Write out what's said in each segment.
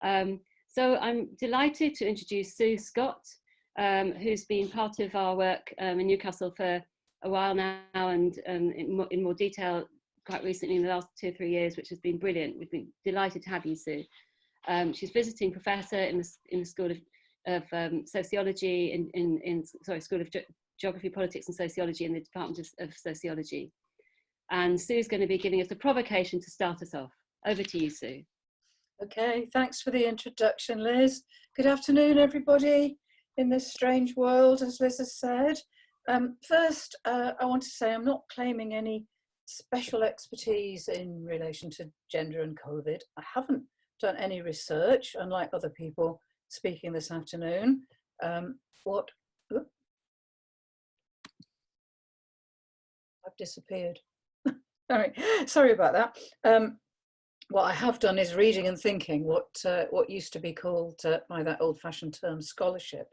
So I'm delighted to introduce Sue Scott, who's been part of our work in Newcastle for a while now, and in more detail quite recently in the last 2 or 3 years, which has been brilliant. We've been delighted to have you, Sue. She's visiting professor in the School of Sociology, School of Geography, Politics and Sociology in the Department of Sociology. And Sue's going to be giving us a provocation to start us off. Over to you, Sue. Okay, thanks for the introduction, Liz. Good afternoon, everybody in this strange world, as Liz has said. First, I want to say I'm not claiming any special expertise in relation to gender and COVID. I haven't done any research, unlike other people speaking this afternoon. I've disappeared. Sorry about that. What I have done is reading and thinking, what used to be called by that old-fashioned term scholarship.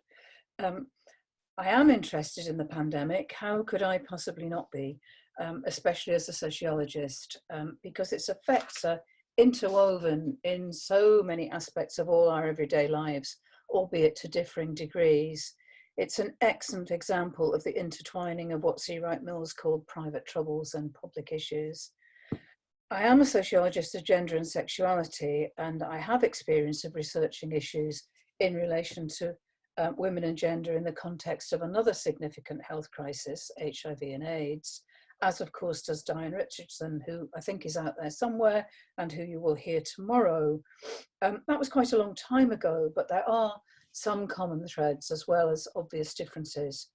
I am interested in the pandemic. How could I possibly not be, especially as a sociologist, because its effects are interwoven in so many aspects of all our everyday lives, albeit to differing degrees. It's an excellent example of the intertwining of what C. Wright Mills called private troubles and public issues. I am a sociologist of gender and sexuality, and I have experience of researching issues in relation to women and gender in the context of another significant health crisis, HIV and AIDS, as of course does Diane Richardson, who I think is out there somewhere and who you will hear tomorrow. That was quite a long time ago, but there are some common threads as well as obvious differences.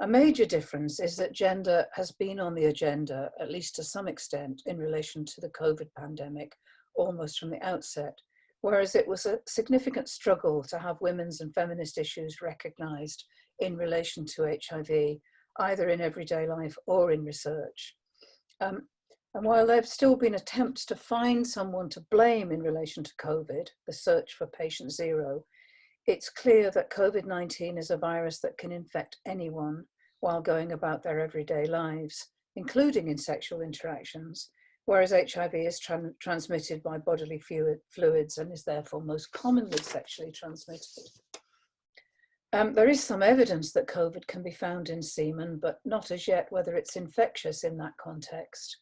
A major difference is that gender has been on the agenda, at least to some extent, in relation to the COVID pandemic, almost from the outset, whereas it was a significant struggle to have women's and feminist issues recognised in relation to HIV, either in everyday life or in research. And while there have still been attempts to find someone to blame in relation to COVID, the search for patient zero, it's clear that COVID-19 is a virus that can infect anyone while going about their everyday lives, including in sexual interactions, whereas HIV is transmitted by bodily fluids and is therefore most commonly sexually transmitted. There is some evidence that COVID can be found in semen, but not as yet whether it's infectious in that context.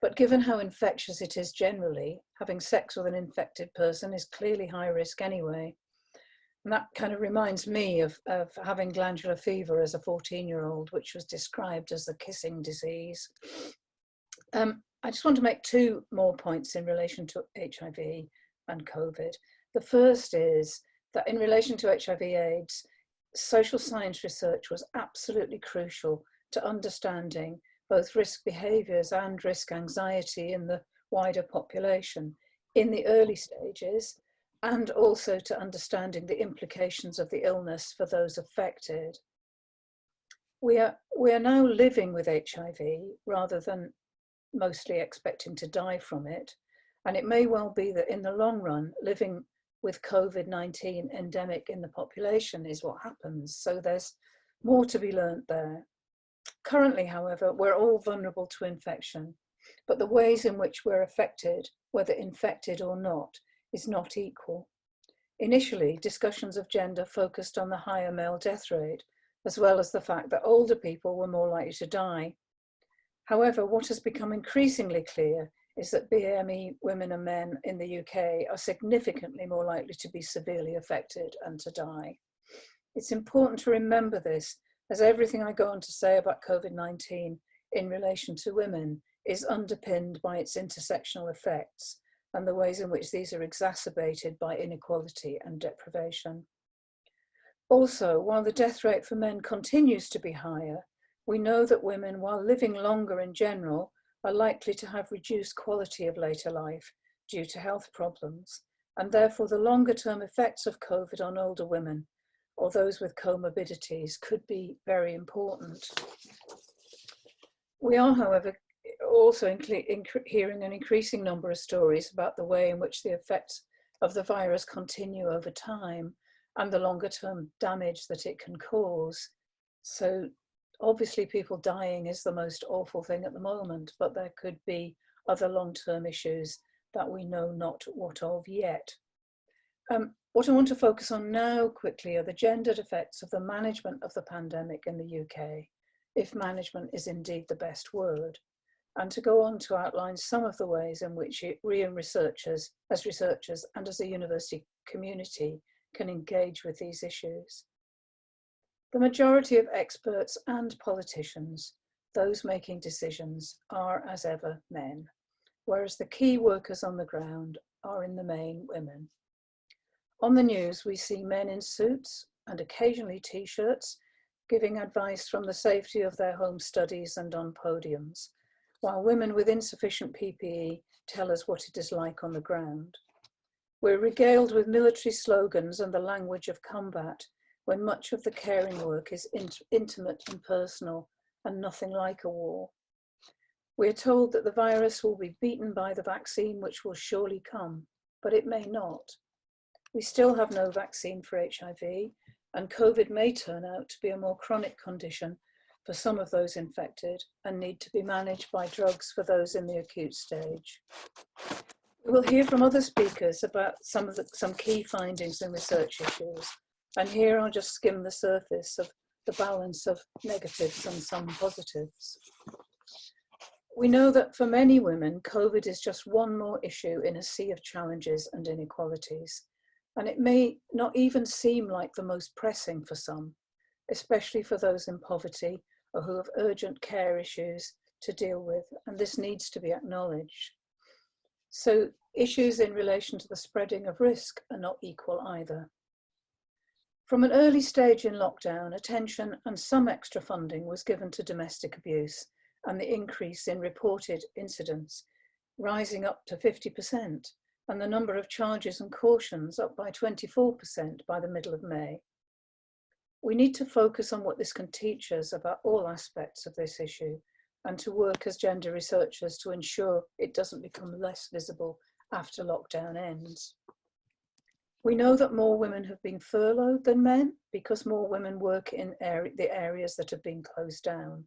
But given how infectious it is generally, having sex with an infected person is clearly high risk anyway. And that kind of reminds me of having glandular fever as a 14-year-old, which was described as the kissing disease. I just want to make 2 more points in relation to HIV and COVID. The first is that in relation to HIV/AIDS, social science research was absolutely crucial to understanding both risk behaviours and risk anxiety in the wider population in the early stages, and also to understanding the implications of the illness for those affected. We are now living with HIV rather than mostly expecting to die from it. And it may well be that in the long run, living with COVID-19 endemic in the population is what happens. So there's more to be learned there. Currently, however, we're all vulnerable to infection, but the ways in which we're affected, whether infected or not, is not equal. Initially, discussions of gender focused on the higher male death rate, as well as the fact that older people were more likely to die. However, what has become increasingly clear is that BME women and men in the UK are significantly more likely to be severely affected and to die. It's important to remember this, as everything I go on to say about COVID-19 in relation to women is underpinned by its intersectional effects and the ways in which these are exacerbated by inequality and deprivation. Also, while the death rate for men continues to be higher, we know that women, while living longer in general, are likely to have reduced quality of later life due to health problems, and therefore the longer term effects of COVID on older women or those with comorbidities could be very important. We are, however, also hearing an increasing number of stories about the way in which the effects of the virus continue over time and the longer term damage that it can cause. So obviously people dying is the most awful thing at the moment, but there could be other long-term issues that we know not what of yet. What I want to focus on now quickly are the gendered effects of the management of the pandemic in the UK, if management is indeed the best word, and to go on to outline some of the ways in which we as researchers and as a university community can engage with these issues. The majority of experts and politicians, those making decisions, are as ever men, whereas the key workers on the ground are in the main women. On the news, we see men in suits and occasionally t-shirts giving advice from the safety of their home studies and on podiums, while women with insufficient PPE tell us what it is like on the ground. We're regaled with military slogans and the language of combat when much of the caring work is intimate and personal and nothing like a war. We're told that the virus will be beaten by the vaccine, which will surely come, but it may not. We still have no vaccine for HIV, and COVID may turn out to be a more chronic condition for some of those infected and need to be managed by drugs for those in the acute stage. We will hear from other speakers about some key findings and research issues, and here I'll just skim the surface of the balance of negatives and some positives. We know that for many women, COVID is just one more issue in a sea of challenges and inequalities. And it may not even seem like the most pressing for some, especially for those in poverty or who have urgent care issues to deal with, and this needs to be acknowledged. So issues in relation to the spreading of risk are not equal either. From an early stage in lockdown, attention and some extra funding was given to domestic abuse and the increase in reported incidents, rising up to 50%. And the number of charges and cautions up by 24% by the middle of May. We need to focus on what this can teach us about all aspects of this issue and to work as gender researchers to ensure it doesn't become less visible after lockdown ends. We know that more women have been furloughed than men because more women work in the areas that have been closed down.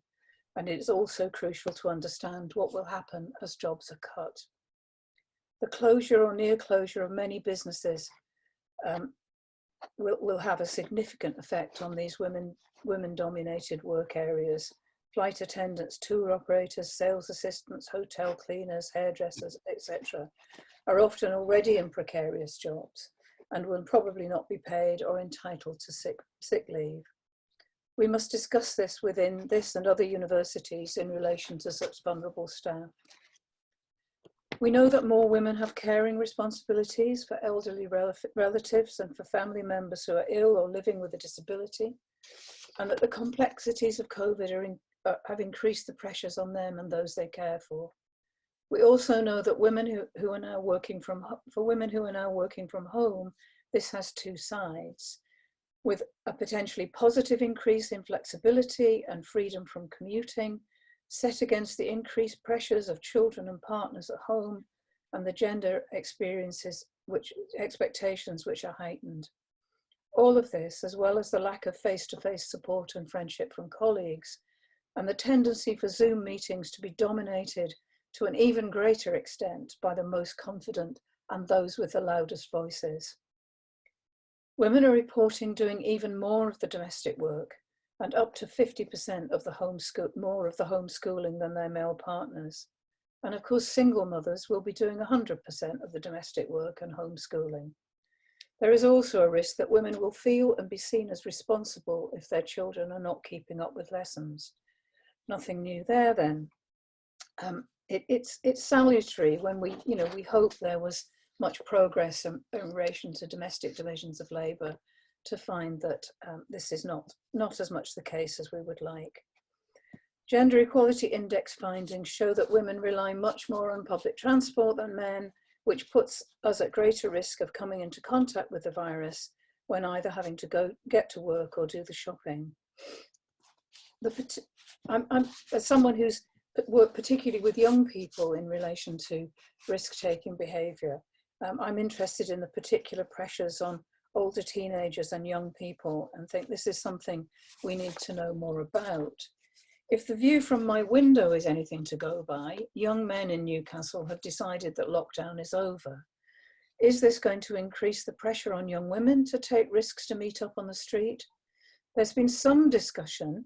And it is also crucial to understand what will happen as jobs are cut. The closure or near closure of many businesses will have a significant effect on these women-dominated work areas. Flight attendants, tour operators, sales assistants, hotel cleaners, hairdressers, etc. are often already in precarious jobs and will probably not be paid or entitled to sick leave. We must discuss this within this and other universities in relation to such vulnerable staff. We know that more women have caring responsibilities for elderly relatives and for family members who are ill or living with a disability, and that the complexities of COVID have increased the pressures on them and those they care for. We also know that women who are now working from home, this has two sides, with a potentially positive increase in flexibility and freedom from commuting, set against the increased pressures of children and partners at home and the gender expectations which are heightened. All of this, as well as the lack of face-to-face support and friendship from colleagues, and the tendency for Zoom meetings to be dominated to an even greater extent by the most confident and those with the loudest voices. Women are reporting doing even more of the domestic work, and up to 50% of more of the homeschooling than their male partners. And of course, single mothers will be doing 100% of the domestic work and homeschooling. There is also a risk that women will feel and be seen as responsible if their children are not keeping up with lessons. Nothing new there then. It's salutary when we hope there was much progress in relation to domestic divisions of labour, to find that this is not as much the case as we would like. Gender Equality Index findings show that women rely much more on public transport than men, which puts us at greater risk of coming into contact with the virus when either having to get to work or do the shopping. As someone who's worked particularly with young people in relation to risk-taking behaviour, I'm interested in the particular pressures on older teenagers and young people, and think this is something we need to know more about. If the view from my window is anything to go by, young men in Newcastle have decided that lockdown is over. Is this going to increase the pressure on young women to take risks to meet up on the street? There's been some discussion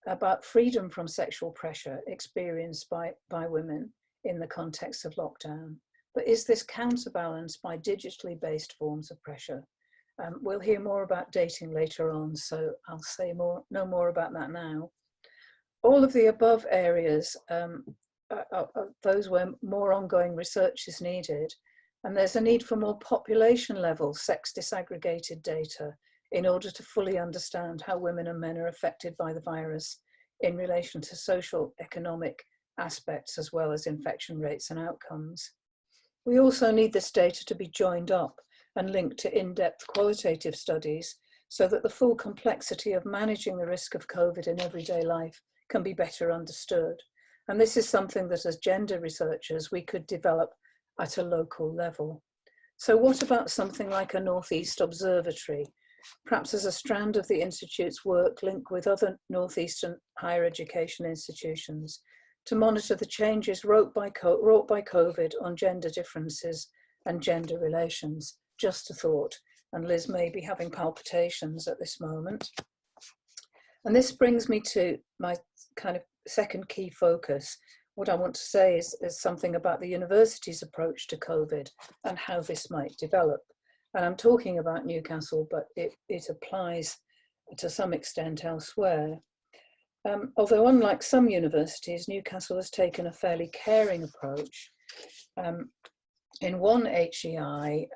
about freedom from sexual pressure experienced by women in the context of lockdown. But is this counterbalanced by digitally based forms of pressure? We'll hear more about dating later on, so I'll say no more about that now. All of the above areas are those where more ongoing research is needed, and there's a need for more population level sex disaggregated data in order to fully understand how women and men are affected by the virus in relation to social, economic aspects, as well as infection rates and outcomes. We also need this data to be joined up and linked to in-depth qualitative studies so that the full complexity of managing the risk of COVID in everyday life can be better understood. And this is something that as gender researchers, we could develop at a local level. So what about something like a Northeast Observatory? Perhaps as a strand of the Institute's work linked with other Northeastern higher education institutions to monitor the changes wrought by COVID on gender differences and gender relations. Just a thought, and Liz may be having palpitations at this moment. And this brings me to my kind of second key focus. What I want to say is something about the university's approach to COVID and how this might develop. And I'm talking about Newcastle, but it applies to some extent elsewhere. Although unlike some universities, Newcastle has taken a fairly caring approach. In one HEI,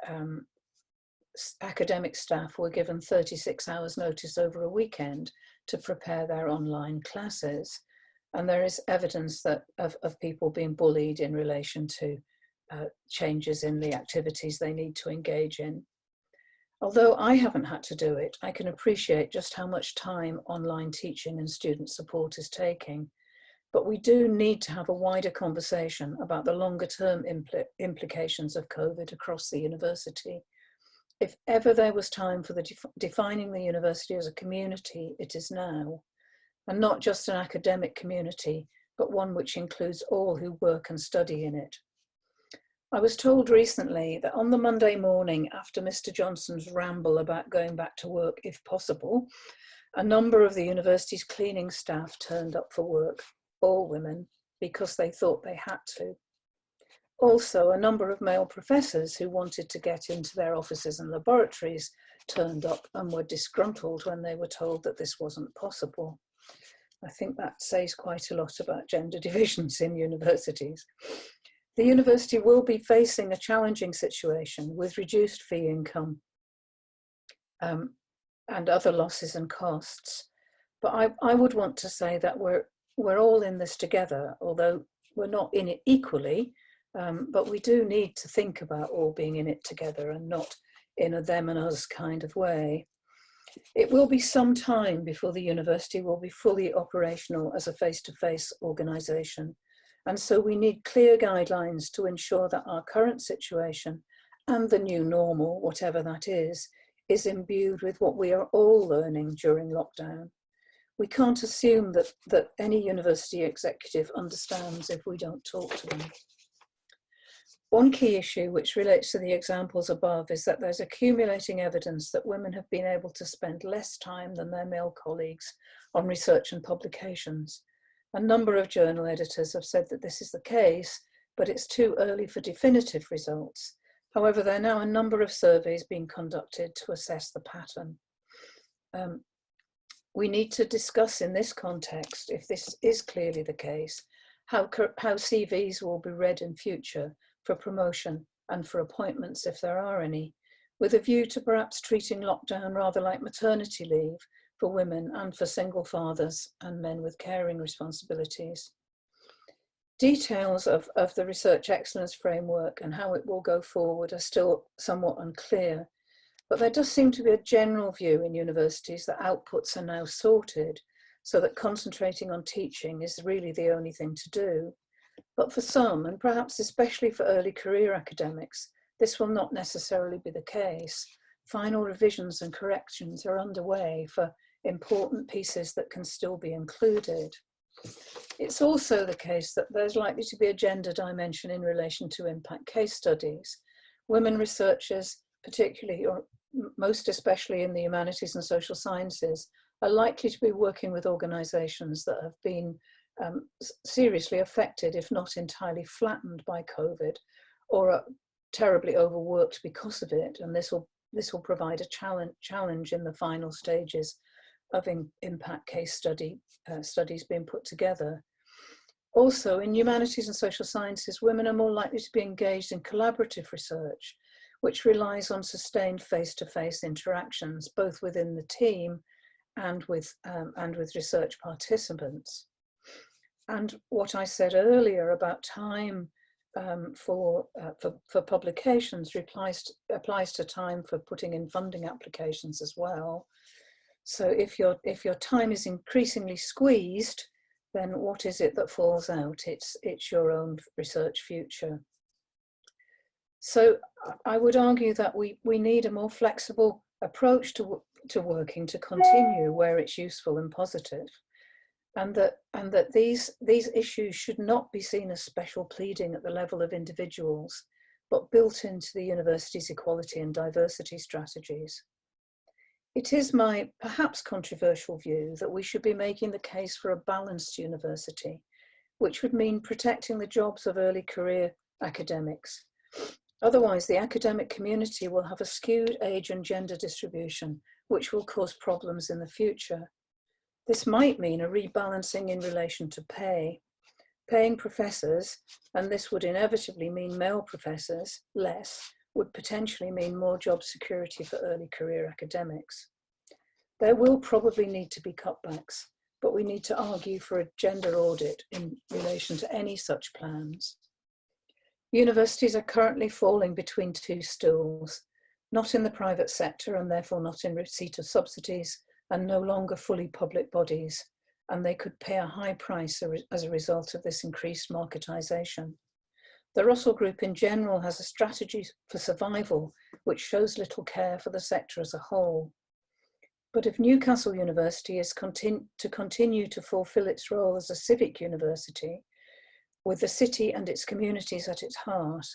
academic staff were given 36 hours notice over a weekend to prepare their online classes. And there is evidence that of people being bullied in relation to changes in the activities they need to engage in. Although I haven't had to do it, I can appreciate just how much time online teaching and student support is taking. But we do need to have a wider conversation about the longer term implications of COVID across the university. If ever there was time for defining the university as a community, it is now. And not just an academic community, but one which includes all who work and study in it. I was told recently that on the Monday morning after Mr. Johnson's ramble about going back to work if possible, a number of the university's cleaning staff turned up for work, all women, because they thought they had to. Also, a number of male professors who wanted to get into their offices and laboratories turned up and were disgruntled when they were told that this wasn't possible. I think that says quite a lot about gender divisions in universities. The university will be facing a challenging situation with reduced fee income and other losses and costs. But I would want to say that we're all in this together, although we're not in it equally, but we do need to think about all being in it together and not in a them and us kind of way. It will be some time before the university will be fully operational as a face-to-face organisation. And so we need clear guidelines to ensure that our current situation and the new normal, whatever that is imbued with what we are all learning during lockdown. We can't assume that any university executive understands if we don't talk to them. One key issue which relates to the examples above is that there's accumulating evidence that women have been able to spend less time than their male colleagues on research and publications. A number of journal editors have said that this is the case, but it's too early for definitive results. However, there are now a number of surveys being conducted to assess the pattern. We need to discuss in this context, if this is clearly the case, how CVs will be read in future for promotion and for appointments if there are any, with a view to perhaps treating lockdown rather like maternity leave for women and for single fathers and men with caring responsibilities. Details of the Research Excellence Framework and how it will go forward are still somewhat unclear, but there does seem to be a general view in universities that outputs are now sorted, so that concentrating on teaching is really the only thing to do. But for some, and perhaps especially for early career academics, this will not necessarily be the case. Final revisions and corrections are underway for important pieces that can still be included. It's also the case that there's likely to be a gender dimension in relation to impact case studies, Women researchers, particularly or most especially in the humanities and social sciences, are likely to be working with organisations that have been seriously affected, if not entirely flattened by COVID, or are terribly overworked because of it. And this will provide a challenge in the final stages of impact case studies being put together. Also, in humanities and social sciences, women are more likely to be engaged in collaborative research, which relies on sustained face-to-face interactions, both within the team and with research participants. And what I said earlier about time for publications applies to time for putting in funding applications as well. So if your time is increasingly squeezed, then what is it that falls out? It's your own research future. So I would argue that we need a more flexible approach to working to continue where it's useful and positive, and that these issues should not be seen as special pleading at the level of individuals, but built into the university's equality and diversity strategies. It is my perhaps controversial view that we should be making the case for a balanced university, which would mean protecting the jobs of early career academics. Otherwise, the academic community will have a skewed age and gender distribution, which will cause problems in the future. This might mean a rebalancing in relation to pay. Paying professors, and this would inevitably mean male professors, less, would potentially mean more job security for early career academics. There will probably need to be cutbacks, but we need to argue for a gender audit in relation to any such plans. Universities are currently falling between two stools, not in the private sector and therefore not in receipt of subsidies, and no longer fully public bodies, and they could pay a high price as a result of this increased marketisation. The Russell Group in general has a strategy for survival which shows little care for the sector as a whole. But if Newcastle University is to continue to fulfil its role as a civic university, with the city and its communities at its heart,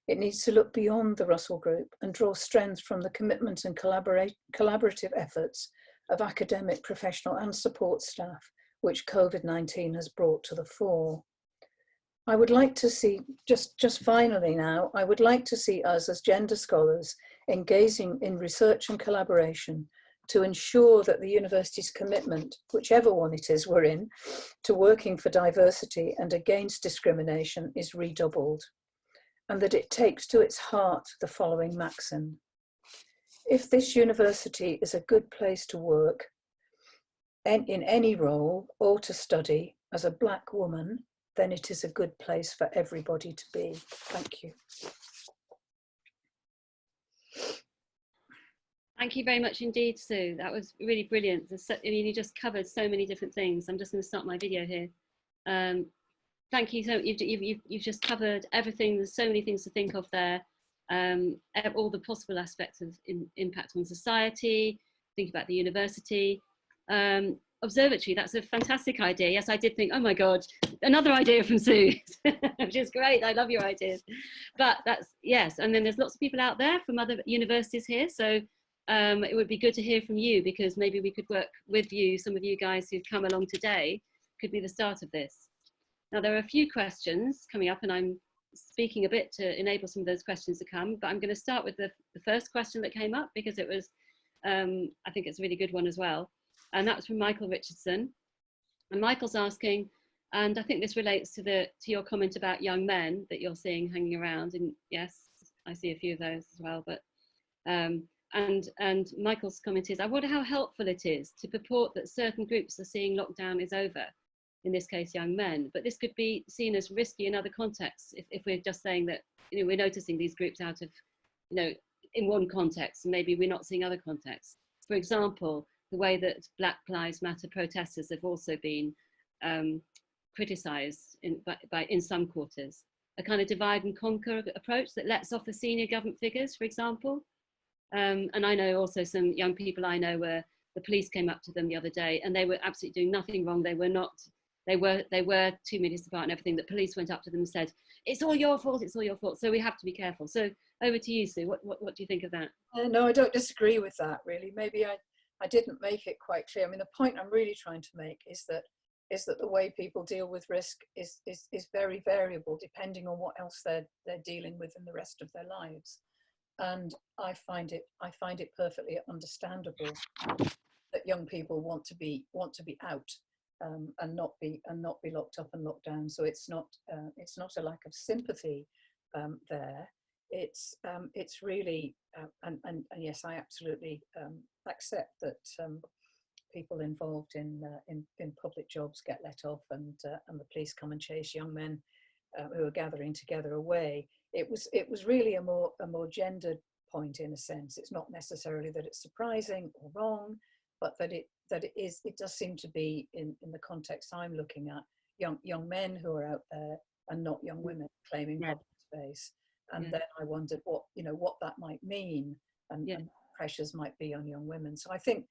it needs to look beyond the Russell Group and draw strength from the commitment and collaborative efforts of academic, professional and support staff, which COVID-19 has brought to the fore. I would like to see, just finally now, I would like to see us as gender scholars engaging in research and collaboration to ensure that the university's commitment, whichever one it is we're in, to working for diversity and against discrimination is redoubled, and that it takes to its heart the following maxim. If this university is a good place to work, in any role, or to study as a Black woman, then it is a good place for everybody to be. Thank you. Thank you very much indeed, Sue. That was really brilliant. I mean, you just covered so many different things. I'm just going to start my video here. Thank you. So you've just covered everything. There's so many things to think of there. All the possible aspects of impact on society. Think about the university. Observatory, that's a fantastic idea. Yes, I did think, oh my God, another idea from Sue, which is great. I love your ideas. But that's, yes, and then there's lots of people out there from other universities here. So it would be good to hear from you, because maybe we could work with you. Some of you guys who've come along today could be the start of this. Now, there are a few questions coming up, and I'm speaking a bit to enable some of those questions to come, but I'm going to start with the first question that came up, because it was, I think it's a really good one as well. And that was from Michael Richardson. And Michael's asking, and I think this relates to your comment about young men that you're seeing hanging around. And yes, I see a few of those as well. But and Michael's comment is, I wonder how helpful it is to purport that certain groups are seeing lockdown is over. In this case, young men. But this could be seen as risky in other contexts if we're just saying that, you know, we're noticing these groups out of, you know, in one context, and maybe we're not seeing other contexts. For example, the way that Black Lives Matter protesters have also been criticised in some quarters. A kind of divide and conquer approach that lets off the senior government figures, for example. And I know also some young people I know where the police came up to them the other day and they were absolutely doing nothing wrong. They were not they were 2 meters apart and everything, that police went up to them and said, it's all your fault, it's all your fault. So we have to be careful. So over to you, Sue. What do you think of that? No, I don't disagree with that, really. Maybe I didn't make it quite clear. I mean, the point I'm really trying to make is that the way people deal with risk is very variable depending on what else they're dealing with in the rest of their lives. And I find it perfectly understandable that young people want to be out and not be locked up and locked down. So it's not a lack of sympathy there. It's really and yes, I absolutely accept that people involved in public jobs get let off, and the police come and chase young men who are gathering together away. It was really a more gendered point, in a sense. It's not necessarily that it's surprising or wrong, but that it does seem to be, in the context I'm looking at, young men who are out there and not young women claiming public space. And then I wondered what that might mean, and pressures might be on young women. So I think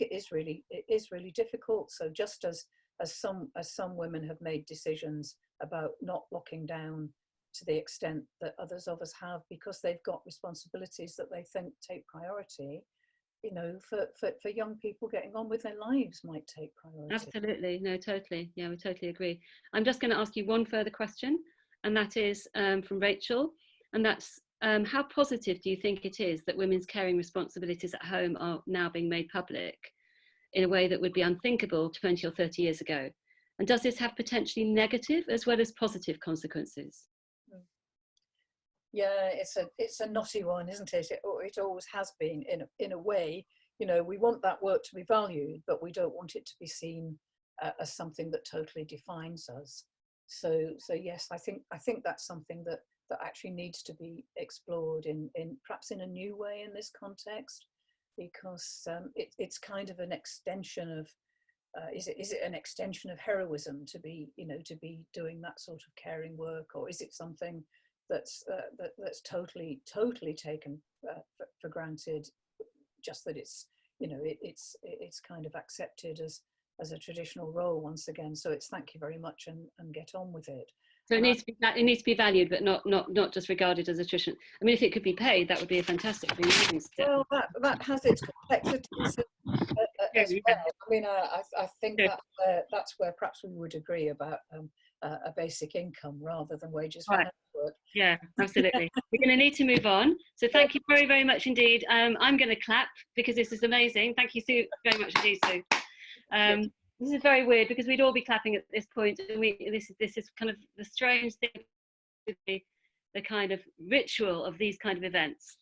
it is really difficult. So just as some women have made decisions about not locking down to the extent that others of us have, because they've got responsibilities that they think take priority, for young people, getting on with their lives might take priority. Absolutely. No, totally. Yeah, we totally agree. I'm just going to ask you one further question, and that is from Rachel. And that's, how positive do you think it is that women's caring responsibilities at home are now being made public in a way that would be unthinkable 20 or 30 years ago? And does this have potentially negative as well as positive consequences? Yeah, it's a knotty one, isn't it? It always has been, in a way. We want that work to be valued, but we don't want it to be seen as something that totally defines us. So yes, I think that's something that actually needs to be explored in perhaps in a new way in this context, because it's kind of an extension of is it an extension of heroism to be doing that sort of caring work, or is it something that's totally taken for granted, just that it's kind of accepted as a traditional role once again? So it's thank you very much and get on with it. So it needs to be valued, but not just regarded as a tradition. I mean, if it could be paid, that would be a fantastic amazing step. Well, that has its complexities as well. I mean, I think that's where perhaps we would agree about a basic income rather than wages for work. Yeah, absolutely. We're going to need to move on. So thank you very, very much indeed. I'm going to clap because this is amazing. Thank you, Sue, very much indeed, Sue. This is very weird because we'd all be clapping at this point, and this is kind of the strange thing, the kind of ritual of these kind of events.